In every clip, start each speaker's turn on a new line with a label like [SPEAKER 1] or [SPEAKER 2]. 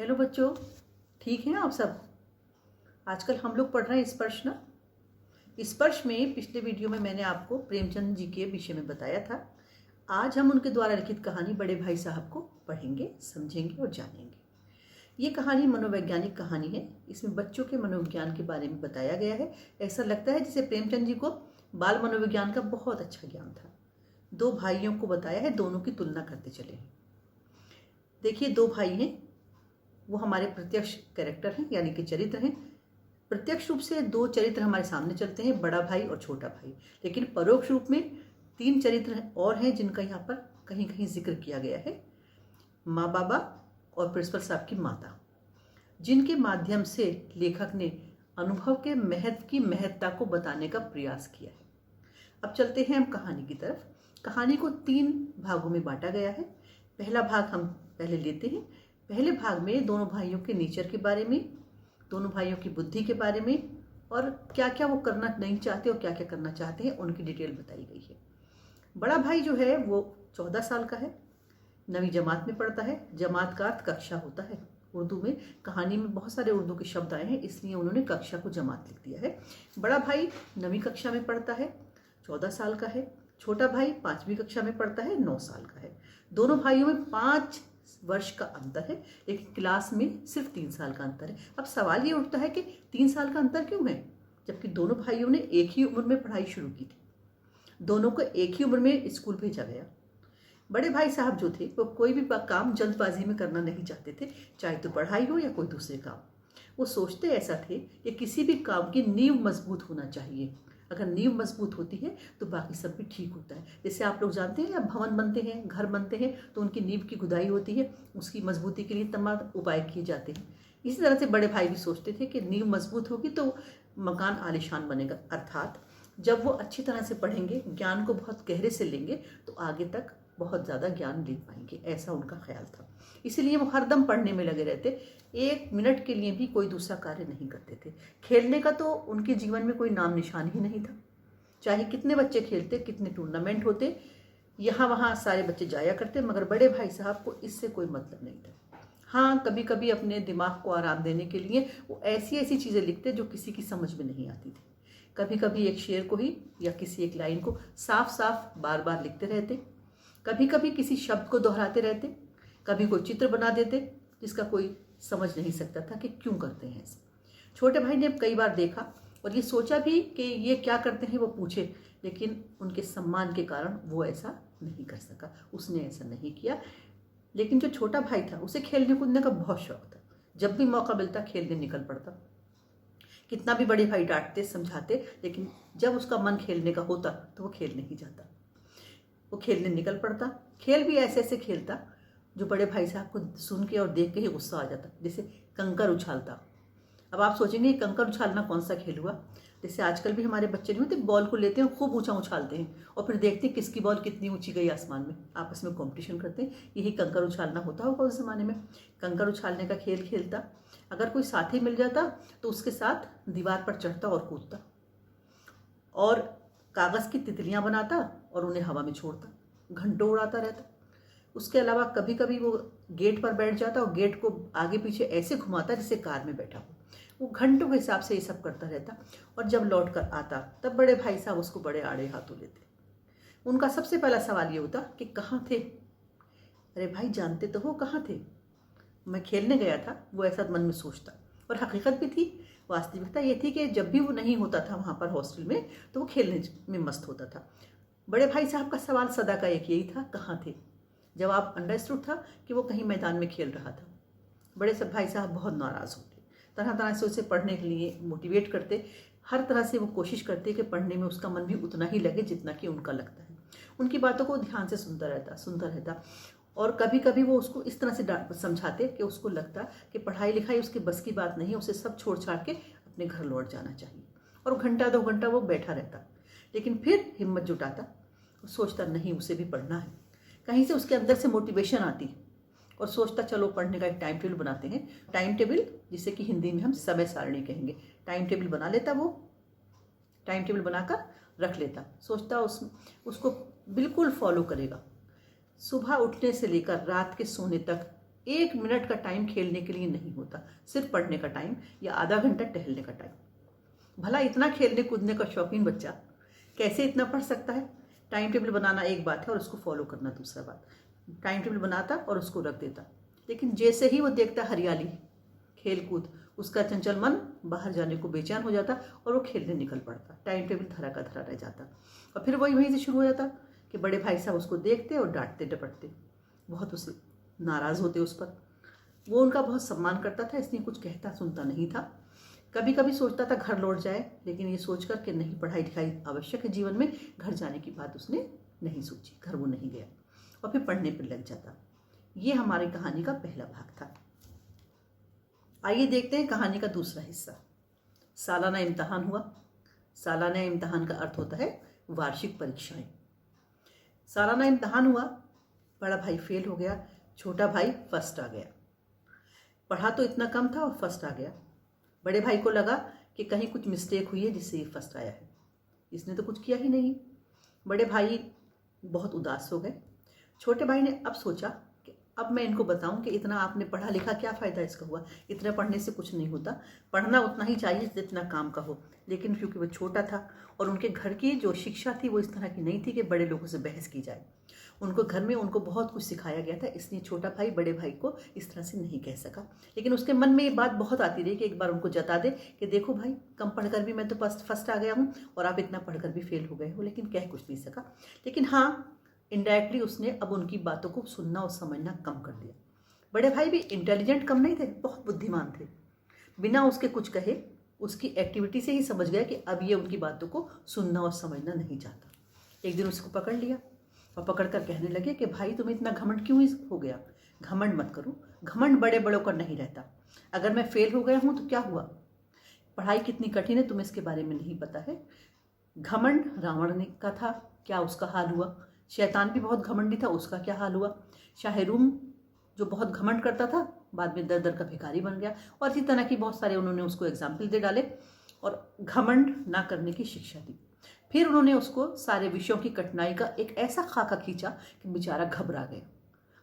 [SPEAKER 1] Hello बच्चों, ठीक हैं आप सब। आजकल हम लोग पढ़ रहे हैं स्पर्श ना। स्पर्श में पिछले वीडियो में मैंने आपको प्रेमचंद जी के विषय में बताया था। आज हम उनके द्वारा लिखित कहानी बड़े भाई साहब को पढ़ेंगे, समझेंगे और जानेंगे। ये कहानी मनोवैज्ञानिक कहानी है। इसमें बच्चों के मनोविज्ञान के बारे में बताया गया है। ऐसा लगता है जैसे प्रेमचंद जी को बाल मनोविज्ञान का बहुत अच्छा ज्ञान था। दो भाइयों को बताया है, दोनों की तुलना करते चले। देखिए, दो भाई हैं, वो हमारे प्रत्यक्ष कैरेक्टर हैं, यानी कि चरित्र हैं। प्रत्यक्ष रूप से दो चरित्र हमारे सामने चलते हैं, बड़ा भाई और छोटा भाई। लेकिन परोक्ष रूप में तीन चरित्र और हैं जिनका यहाँ पर कहीं कहीं जिक्र किया गया है। माँ बाबा और प्रिंसिपल साहब की माता, जिनके माध्यम से लेखक ने अनुभव के महत्व की महत्ता को बताने का प्रयास किया है। अब चलते हैं हम कहानी की तरफ। कहानी को तीन भागों में बांटा गया है। पहला भाग हम पहले लेते हैं। पहले भाग में दोनों भाइयों के नेचर के बारे में, दोनों भाइयों की बुद्धि के बारे में, और क्या क्या वो करना नहीं चाहते और क्या क्या करना चाहते हैं, उनकी डिटेल बताई गई है। बड़ा भाई जो है वो 14 साल का है, 9वीं जमात में पढ़ता है। जमात का अर्थ कक्षा होता है। उर्दू में कहानी में बहुत सारे उर्दू के शब्द आए हैं, इसलिए उन्होंने कक्षा को जमात लिख दिया है। बड़ा भाई 9वीं कक्षा में पढ़ता है, 14 साल का है। छोटा भाई 5वीं कक्षा में पढ़ता है, 9 साल का है। दोनों भाइयों में 5 वर्ष का अंतर है, लेकिन क्लास में सिर्फ 3 साल का अंतर है। अब सवाल ये उठता है कि 3 साल का अंतर क्यों है, जबकि दोनों भाइयों ने एक ही उम्र में पढ़ाई शुरू की थी। दोनों को एक ही उम्र में स्कूल भेजा गया। बड़े भाई साहब जो थे वो कोई भी काम जल्दबाजी में करना नहीं चाहते थे, चाहे तो पढ़ाई हो या कोई दूसरे काम। वो सोचते ऐसा थे कि किसी भी काम की नींव मजबूत होना चाहिए। अगर नींव मजबूत होती है तो बाकी सब भी ठीक होता है। जैसे आप लोग जानते हैं, भवन बनते हैं, घर बनते हैं, तो उनकी नींव की खुदाई होती है, उसकी मजबूती के लिए तमाम उपाय किए जाते हैं। इसी तरह से बड़े भाई भी सोचते थे कि नींव मजबूत होगी तो मकान आलीशान बनेगा। अर्थात जब वो अच्छी तरह से पढ़ेंगे, ज्ञान को बहुत गहरे से लेंगे, तो आगे तक बहुत ज़्यादा ज्ञान ले पाएंगे, ऐसा उनका ख्याल था। इसीलिए वो हरदम पढ़ने में लगे रहते। 1 मिनट के लिए भी कोई दूसरा कार्य नहीं करते थे। खेलने का तो उनके जीवन में कोई नाम निशान ही नहीं था। चाहे कितने बच्चे खेलते, कितने टूर्नामेंट होते, यहाँ वहाँ सारे बच्चे जाया करते, मगर बड़े भाई साहब को इससे कोई मतलब नहीं था। हाँ, कभी कभी अपने दिमाग को आराम देने के लिए वो ऐसी ऐसी चीज़ें लिखते जो किसी की समझ में नहीं आती थी। कभी कभी एक शेर को ही या किसी एक लाइन को साफ साफ बार बार लिखते रहते। कभी कभी किसी शब्द को दोहराते रहते। कभी कोई चित्र बना देते जिसका कोई समझ नहीं सकता था कि क्यों करते हैं ऐसे। छोटे भाई ने कई बार देखा और ये सोचा भी कि ये क्या करते हैं, वो पूछे, लेकिन उनके सम्मान के कारण वो ऐसा नहीं कर सका। उसने ऐसा नहीं किया। लेकिन जो छोटा भाई था उसे खेलने कूदने का बहुत शौक था। जब भी मौका मिलता खेलने निकल पड़ता। कितना भी बड़े भाई डांटते समझाते, लेकिन जब उसका मन खेलने का होता तो वो खेल नहीं जाता, वो खेलने निकल पड़ता। खेल भी ऐसे ऐसे खेलता जो बड़े भाई साहब को सुन के और देख के ही गुस्सा आ जाता। जैसे कंकर उछालता। अब आप सोचेंगे कंकर उछालना कौन सा खेल हुआ। जैसे आजकल भी हमारे बच्चे नहीं होते, बॉल को लेते हैं, खूब ऊंचा उछालते हैं और फिर देखते हैं किसकी बॉल कितनी ऊंची गई आसमान में, आपस में कंपटीशन करते हैं। यही कंकर उछालना होता होगा उस ज़माने में। कंकर उछालने का खेल खेलता। अगर कोई साथी मिल जाता तो उसके साथ दीवार पर चढ़ता और कूदता, और कागज़ की तितलियाँ बनाता और उन्हें हवा में छोड़ता, घंटों उड़ाता रहता। उसके अलावा कभी कभी वो गेट पर बैठ जाता और गेट को आगे पीछे ऐसे घुमाता जैसे कार में बैठा हो। वो घंटों के हिसाब से ये सब करता रहता, और जब लौट कर आता तब बड़े भाई साहब उसको बड़े आड़े हाथों लेते। उनका सबसे पहला सवाल ये होता कि कहाँ थे। अरे भाई, जानते तो हो कहाँ थे, मैं खेलने गया था, वो ऐसा मन में सोचता। और हकीकत भी थी, वास्तविकता ये थी कि जब भी वो नहीं होता था वहाँ पर हॉस्टल में, तो वो खेलने में मस्त होता था। बड़े भाई साहब का सवाल सदा का एक यही था, कहाँ थे। जवाब अंडरस्टूड था कि वो कहीं मैदान में खेल रहा था। बड़े सब भाई साहब बहुत नाराज़ होते, तरह तरह से उसे पढ़ने के लिए मोटिवेट करते। हर तरह से वो कोशिश करते कि पढ़ने में उसका मन भी उतना ही लगे जितना कि उनका लगता है। उनकी बातों को ध्यान से सुनता रहता। और कभी कभी वो उसको इस तरह से समझाते कि उसको लगता कि पढ़ाई लिखाई उसके बस की बात नहीं है, उसे सब छोड़ छाड़ के अपने घर लौट जाना चाहिए। और घंटा 2 घंटा वो बैठा रहता, लेकिन फिर हिम्मत जुटाता और सोचता नहीं, उसे भी पढ़ना है। कहीं से उसके अंदर से मोटिवेशन आती और सोचता चलो पढ़ने का एक टाइम टेबल बनाते हैं। टाइम टेबल, जिसे कि हिंदी में हम समय सारणी कहेंगे। टाइम टेबल बना लेता वो, टाइम टेबल बनाकर रख लेता। सोचता उसको बिल्कुल फॉलो करेगा। सुबह उठने से लेकर रात के सोने तक 1 मिनट का टाइम खेलने के लिए नहीं होता, सिर्फ पढ़ने का टाइम या आधा घंटा टहलने का टाइम। भला इतना खेलने कूदने का शौकीन बच्चा कैसे इतना पढ़ सकता है? टाइम टेबल बनाना एक बात है और उसको फॉलो करना दूसरा बात। टाइम टेबल बनाता और उसको रख देता, लेकिन जैसे ही वो देखता हरियाली, खेल कूद, उसका चंचल मन बाहर जाने को बेचैन हो जाता और वो खेलने निकल पड़ता। टाइम टेबल धरा का धरा रह जाता और फिर वही वहीं से शुरू हो जाता कि बड़े भाई साहब उसको देखते और डांटते डपटते, बहुत उसे नाराज़ होते उस पर। वो उनका बहुत सम्मान करता था, इसलिए कुछ कहता सुनता नहीं था। कभी कभी सोचता था घर लौट जाए, लेकिन ये सोचकर कि नहीं, पढ़ाई लिखाई आवश्यक है जीवन में, घर जाने की बात उसने नहीं सोची, घर वो नहीं गया और फिर पढ़ने पर लग जाता। ये हमारी कहानी का पहला भाग था। आइए देखते हैं कहानी का दूसरा हिस्सा। सालाना इम्तिहान हुआ। सालाना इम्तिहान का अर्थ होता है वार्षिक परीक्षाएं। सालाना इम्तिहान हुआ, बड़ा भाई फेल हो गया, छोटा भाई फर्स्ट आ गया। पढ़ा तो इतना कम था और फर्स्ट आ गया। बड़े भाई को लगा कि कहीं कुछ मिस्टेक हुई है जिससे ये फर्स्ट आया है, इसने तो कुछ किया ही नहीं। बड़े भाई बहुत उदास हो गए। छोटे भाई ने अब सोचा कि अब मैं इनको बताऊं कि इतना आपने पढ़ा लिखा, क्या फ़ायदा इसका हुआ, इतना पढ़ने से कुछ नहीं होता, पढ़ना उतना ही चाहिए जितना काम का हो। लेकिन क्योंकि वो छोटा था और उनके घर की जो शिक्षा थी वो इस तरह की नहीं थी कि बड़े लोगों से बहस की जाए। उनको घर में उनको बहुत कुछ सिखाया गया था, इसलिए छोटा भाई बड़े भाई को इस तरह से नहीं कह सका। लेकिन उसके मन में ये बात बहुत आती रही कि एक बार उनको जता दे कि देखो भाई, कम पढ़कर भी मैं तो फर्स्ट आ गया हूँ और आप इतना पढ़कर भी फेल हो गए हो। लेकिन कह कुछ नहीं सका। लेकिन हाँ, इनडायरेक्टली उसने अब उनकी बातों को सुनना और समझना कम कर दिया। बड़े भाई भी इंटेलिजेंट कम नहीं थे, बहुत बुद्धिमान थे। बिना उसके कुछ कहे, उसकी एक्टिविटी से ही समझ गया कि अब ये उनकी बातों को सुनना और समझना नहीं चाहता। एक दिन उसको पकड़ लिया और पकड़ कर कहने लगे कि भाई, तुम्हें इतना घमंड क्यों हो गया? घमंड मत करो, घमंड बड़े बड़ों का नहीं रहता। अगर मैं फेल हो गया हूँ तो क्या हुआ? पढ़ाई कितनी कठिन है तुम्हें इसके बारे में नहीं पता है। घमंड रावण ने का था, क्या उसका हाल हुआ? शैतान भी बहुत घमंडी था, उसका क्या हाल हुआ? शाहरुम जो बहुत घमंड करता था, बाद में दर दर का भिखारी बन गया। और इसी तरह की बहुत सारे उन्होंने उसको एग्जाम्पल दे डाले और घमंड ना करने की शिक्षा दी। फिर उन्होंने उसको सारे विषयों की कठिनाई का एक ऐसा खाका खींचा कि बेचारा घबरा गया।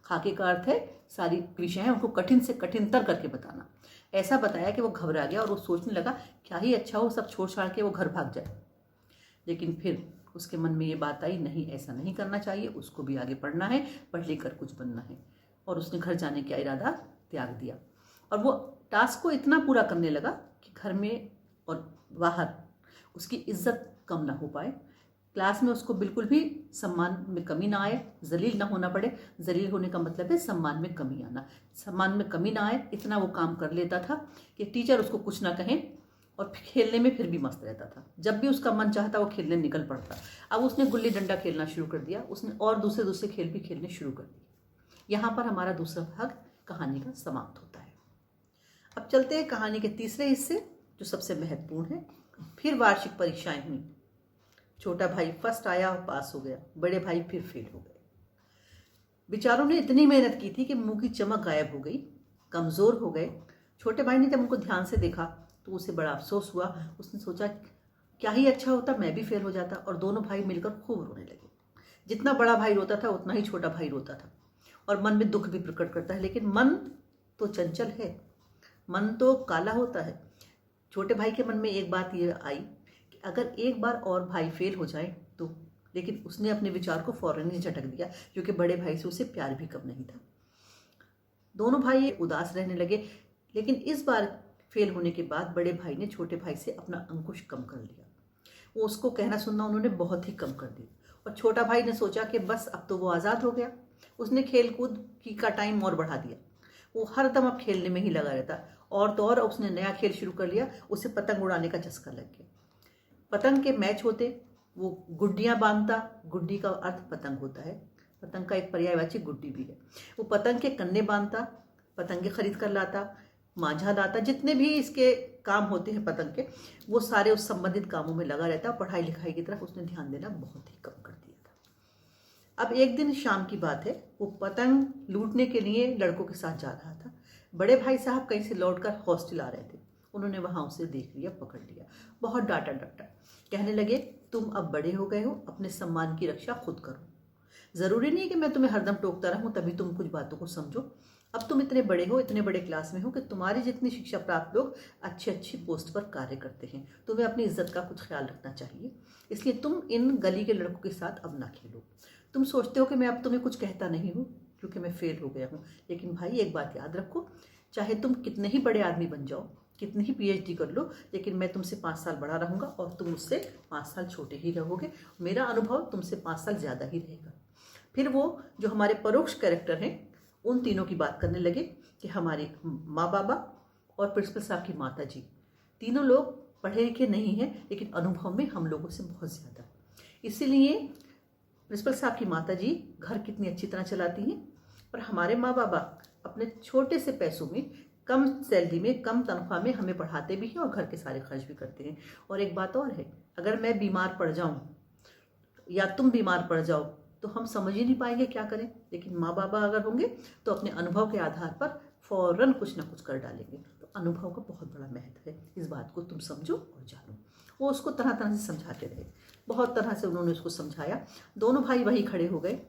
[SPEAKER 1] खाके का अर्थ है सारी विषय हैं उनको कठिन से कठिनतर करके बताना। ऐसा बताया कि वो घबरा गया और वो सोचने लगा क्या ही अच्छा हो, सब छोड़ छाड़ के वो घर भाग जाए। लेकिन फिर उसके मन में ये बात आई, नहीं, ऐसा नहीं करना चाहिए, उसको भी आगे पढ़ना है, पढ़ लिख कर कुछ बनना है। और उसने घर जाने का इरादा त्याग दिया और वो टास्क को इतना पूरा करने लगा कि घर में और बाहर उसकी इज्जत कम ना हो पाए, क्लास में उसको बिल्कुल भी सम्मान में कमी ना आए, जलील ना होना पड़े। जलील होने का मतलब है सम्मान में कमी आना, सम्मान में कमी ना आए, इतना वो काम कर लेता था कि टीचर उसको कुछ ना कहें। और खेलने में फिर भी मस्त रहता था, जब भी उसका मन चाहता वो खेलने निकल पड़ता। अब उसने गुल्ली डंडा खेलना शुरू कर दिया, उसने और दूसरे दूसरे खेल भी खेलने शुरू कर दिए। यहाँ पर हमारा दूसरा भाग कहानी का समाप्त होता है। अब चलते हैं कहानी के तीसरे हिस्से, जो सबसे महत्वपूर्ण है। फिर वार्षिक परीक्षाएं हुई। छोटा भाई फर्स्ट आया और पास हो गया, बड़े भाई फिर फेल हो गए। बेचारों ने इतनी मेहनत की थी कि मुंह की चमक गायब हो गई, कमज़ोर हो गए। छोटे भाई ने जब उनको ध्यान से देखा तो उसे बड़ा अफसोस हुआ। उसने सोचा क्या ही अच्छा होता मैं भी फेल हो जाता, और दोनों भाई मिलकर खूब रोने लगे। जितना बड़ा भाई रोता था उतना ही छोटा भाई रोता था और मन में दुख भी प्रकट करता है। लेकिन मन तो चंचल है, मन तो काला होता है। छोटे भाई के मन में एक बात ये आई कि अगर एक बार और भाई फेल हो जाए तो, लेकिन उसने अपने विचार को फौरन ही झटक दिया, क्योंकि बड़े भाई से उसे प्यार भी कम नहीं था। दोनों भाई उदास रहने लगे। लेकिन इस बार फेल होने के बाद बड़े भाई ने छोटे भाई से अपना अंकुश कम कर लिया। वो उसको कहना सुनना उन्होंने बहुत ही कम कर दिया। और छोटा भाई ने सोचा कि बस अब तो वो आज़ाद हो गया। उसने खेल कूद की का टाइम और बढ़ा दिया। वो हर दम अब खेलने में ही लगा रहता। और तो और उसने नया खेल शुरू कर लिया, उसे पतंग उड़ाने का चस्का लग गया। पतंग के मैच होते, वो गुड्डियाँ बांधता। गुड्डी का अर्थ पतंग होता है, पतंग का एक पर्यायवाची गुड्डी भी है। वो पतंग के कन्ने बांधता, पतंगे खरीद कर लाता, मांझा लाता, जितने भी इसके काम होते हैं पतंग के, वो सारे उस संबंधित कामों में लगा रहता। पढ़ाई लिखाई की तरफ उसने ध्यान देना बहुत ही कम कर दिया था। अब एक दिन शाम की बात है, वो पतंग लूटने के लिए लड़कों के साथ जा रहा था। बड़े भाई साहब कहीं से लौटकर हॉस्टल आ रहे थे। उन्होंने वहां उसे देख लिया, पकड़ लिया, बहुत डांटा डपटा। कहने लगे तुम अब बड़े हो गए हो, अपने सम्मान की रक्षा खुद करो। जरूरी नहीं कि मैं तुम्हें हरदम टोकता रहूं तभी तुम कुछ बातों को समझो। अब तुम इतने बड़े हो, इतने बड़े क्लास में हो कि तुम्हारी जितनी शिक्षा प्राप्त लोग अच्छी अच्छी पोस्ट पर कार्य करते हैं। तुम्हें अपनी इज्जत का कुछ ख्याल रखना चाहिए। इसलिए तुम इन गली के लड़कों के साथ अब ना खेलो। तुम सोचते हो कि मैं अब तुम्हें कुछ कहता नहीं हूँ क्योंकि मैं फेल हो गया हूँ, लेकिन भाई एक बात याद रखो, चाहे तुम कितने ही बड़े आदमी बन जाओ, कितनी ही PhD कर लो, लेकिन मैं तुमसे 5 साल बड़ा रहूँगा और तुम मुझसे 5 साल छोटे ही रहोगे। मेरा अनुभव तुमसे 5 साल ज़्यादा ही रहेगा। फिर वो जो हमारे परोक्ष कैरेक्टर हैं उन तीनों की बात करने लगे कि हमारे माँ बाबा और प्रिंसिपल साहब की माता जी, तीनों लोग पढ़े लिखे नहीं हैं, लेकिन अनुभव में हम लोगों से बहुत ज़्यादा। इसीलिए प्रिंसिपल साहब की माता जी घर कितनी अच्छी तरह चलाती हैं, पर हमारे माँ बाबा अपने छोटे से पैसों में, कम सैलरी में, कम तनख्वाह में हमें पढ़ाते भी हैं और घर के सारे खर्च भी करते हैं। और एक बात और है, अगर मैं बीमार पड़ जाऊं या तुम बीमार पड़ जाओ तो हम समझ ही नहीं पाएंगे क्या करें, लेकिन माँ बाबा अगर होंगे तो अपने अनुभव के आधार पर फौरन कुछ ना कुछ कर डालेंगे। तो अनुभव का बहुत बड़ा महत्व है, इस बात को तुम समझो और जानो। वो उसको तरह तरह से समझाते रहे, बहुत तरह से उन्होंने उसको समझाया। दोनों भाई वहीं खड़े हो गए।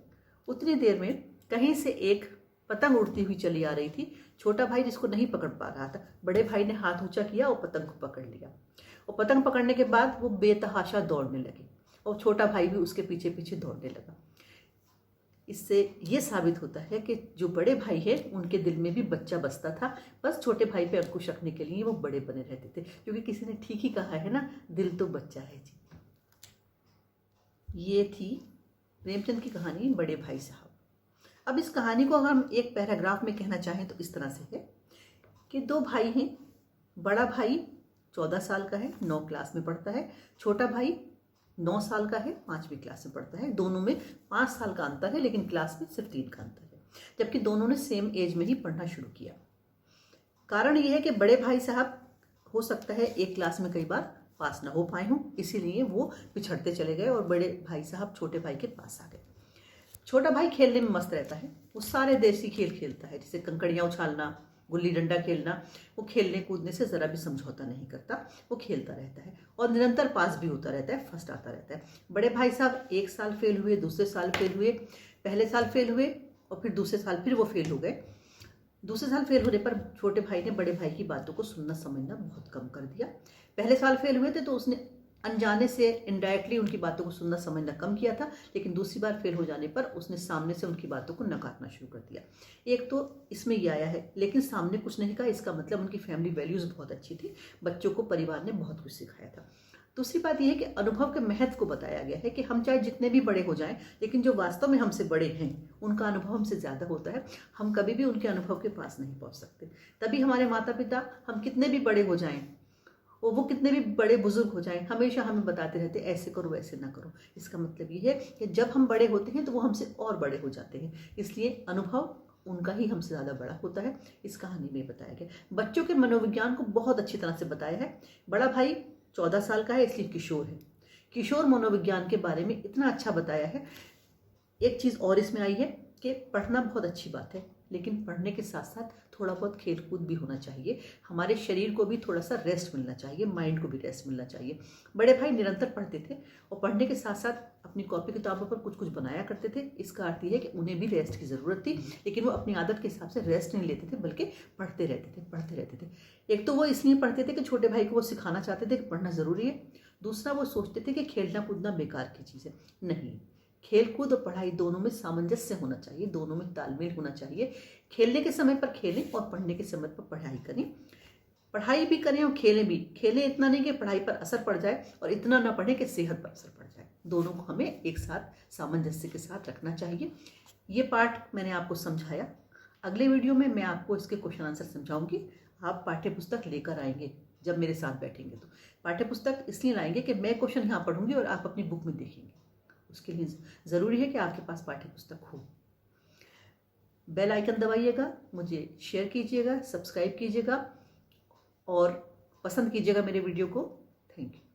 [SPEAKER 1] उतनी देर में कहीं से एक पतंग उड़ती हुई चली आ रही थी। छोटा भाई जिसको नहीं पकड़ पा रहा था, बड़े भाई ने हाथ ऊंचा किया और पतंग को पकड़ लिया। और पतंग पकड़ने के बाद वो बेतहाशा दौड़ने लगे और छोटा भाई भी उसके पीछे पीछे दौड़ने लगा। इससे ये साबित होता है कि जो बड़े भाई हैं उनके दिल में भी बच्चा बसता था, बस छोटे भाई पे अंकुश रखने के लिए वो बड़े बने रहते थे, क्योंकि किसी ने ठीक ही कहा है ना, दिल तो बच्चा है जी। ये थी प्रेमचंद की कहानी बड़े भाई साहब। अब इस कहानी को अगर हम एक पैराग्राफ में कहना चाहें तो इस तरह से है कि दो भाई हैं। बड़ा भाई 14 साल का है, 9 क्लास में पढ़ता है। छोटा भाई 9 साल का है, 5वीं क्लास में पढ़ता है। दोनों में 5 साल का अंतर है, लेकिन क्लास में सिर्फ 3 का अंतर है, जबकि दोनों ने सेम एज में ही पढ़ना शुरू किया। कारण यह है कि बड़े भाई साहब हो सकता है एक क्लास में कई बार पास ना हो पाए हों, इसीलिए वो पिछड़ते चले गए और बड़े भाई साहब छोटे भाई के पास आ गए। छोटा भाई खेलने में मस्त रहता है, वो सारे देसी खेल खेलता है, जैसे कंकड़ियाँ उछालना, गुल्ली डंडा खेलना। वो खेलने कूदने से ज़रा भी समझौता नहीं करता, वो खेलता रहता है और निरंतर पास भी होता रहता है, फर्स्ट आता रहता है। बड़े भाई साहब एक साल फेल हुए, दूसरे साल फेल हुए, पहले साल फेल हुए और फिर दूसरे साल फिर वो फेल हो गए। दूसरे साल फेल होने पर छोटे भाई ने बड़े भाई की बातों को सुनना समझना बहुत कम कर दिया। पहले साल फेल हुए थे तो उसने अनजाने से इनडायरेक्टली उनकी बातों को सुनना समझना कम किया था, लेकिन दूसरी बार फेल हो जाने पर उसने सामने से उनकी बातों को नकारना शुरू कर दिया। एक तो इसमें ये आया है, लेकिन सामने कुछ नहीं कहा, इसका मतलब उनकी फैमिली वैल्यूज़ बहुत अच्छी थी, बच्चों को परिवार ने बहुत कुछ सिखाया था। दूसरी बात यह है कि अनुभव के महत्व को बताया गया है कि हम चाहे जितने भी बड़े हो जाएं, लेकिन जो वास्तव में हमसे बड़े हैं उनका अनुभव हमसे ज़्यादा होता है। हम कभी भी उनके अनुभव के पास नहीं पहुंच सकते। तभी हमारे माता पिता, हम कितने भी बड़े हो जाएं और वो कितने भी बड़े बुजुर्ग हो जाएं, हमेशा हमें बताते रहते ऐसे करो वैसे ना करो। इसका मतलब ये है कि जब हम बड़े होते हैं तो वो हमसे और बड़े हो जाते हैं, इसलिए अनुभव उनका ही हमसे ज़्यादा बड़ा होता है। इस कहानी में बताया गया बच्चों के मनोविज्ञान को बहुत अच्छी तरह से बताया है। बड़ा भाई 14 साल का है, इसलिए किशोर है। किशोर मनोविज्ञान के बारे में इतना अच्छा बताया है। एक चीज़ और इसमें आई है कि पढ़ना बहुत अच्छी बात है, लेकिन पढ़ने के साथ साथ थोड़ा बहुत खेल कूद भी होना चाहिए। हमारे शरीर को भी थोड़ा सा रेस्ट मिलना चाहिए, माइंड को भी रेस्ट मिलना चाहिए। बड़े भाई निरंतर पढ़ते थे और पढ़ने के साथ साथ अपनी कॉपी किताबों पर कुछ कुछ बनाया करते थे। इसका अर्थ यह है कि उन्हें भी रेस्ट की ज़रूरत थी, लेकिन वो अपनी आदत के हिसाब से रेस्ट नहीं लेते थे, बल्कि पढ़ते रहते थे। एक तो वो इसलिए पढ़ते थे कि छोटे भाई को वो सिखाना चाहते थे कि पढ़ना ज़रूरी है। दूसरा, वो सोचते थे कि खेलना कूदना बेकार की चीज़ है। नहीं, खेल कूद और पढ़ाई दोनों में सामंजस्य होना चाहिए, दोनों में तालमेल होना चाहिए। खेलने के समय पर खेलें और पढ़ने के समय पर पढ़ाई करें। पढ़ाई भी करें और खेलें भी। खेलें इतना नहीं कि पढ़ाई पर असर पड़ जाए और इतना ना पढ़ें कि सेहत पर असर पड़ जाए। दोनों को हमें एक साथ सामंजस्य के साथ रखना चाहिए। ये पार्ट मैंने आपको समझाया। अगले वीडियो में मैं आपको इसके क्वेश्चन आंसर समझाऊंगी। आप पाठ्य पुस्तक लेकर आएंगे जब मेरे साथ बैठेंगे तो। पाठ्य पुस्तक इसलिए लाएंगे कि मैं क्वेश्चन यहाँ पढ़ूंगी और आप अपनी बुक में देखेंगे। उसके लिए ज़रूरी है कि आपके पास पाठ्य पुस्तक हो। बेल आइकन दबाइएगा, मुझे शेयर कीजिएगा, सब्सक्राइब कीजिएगा और पसंद कीजिएगा मेरे वीडियो को। Thank you.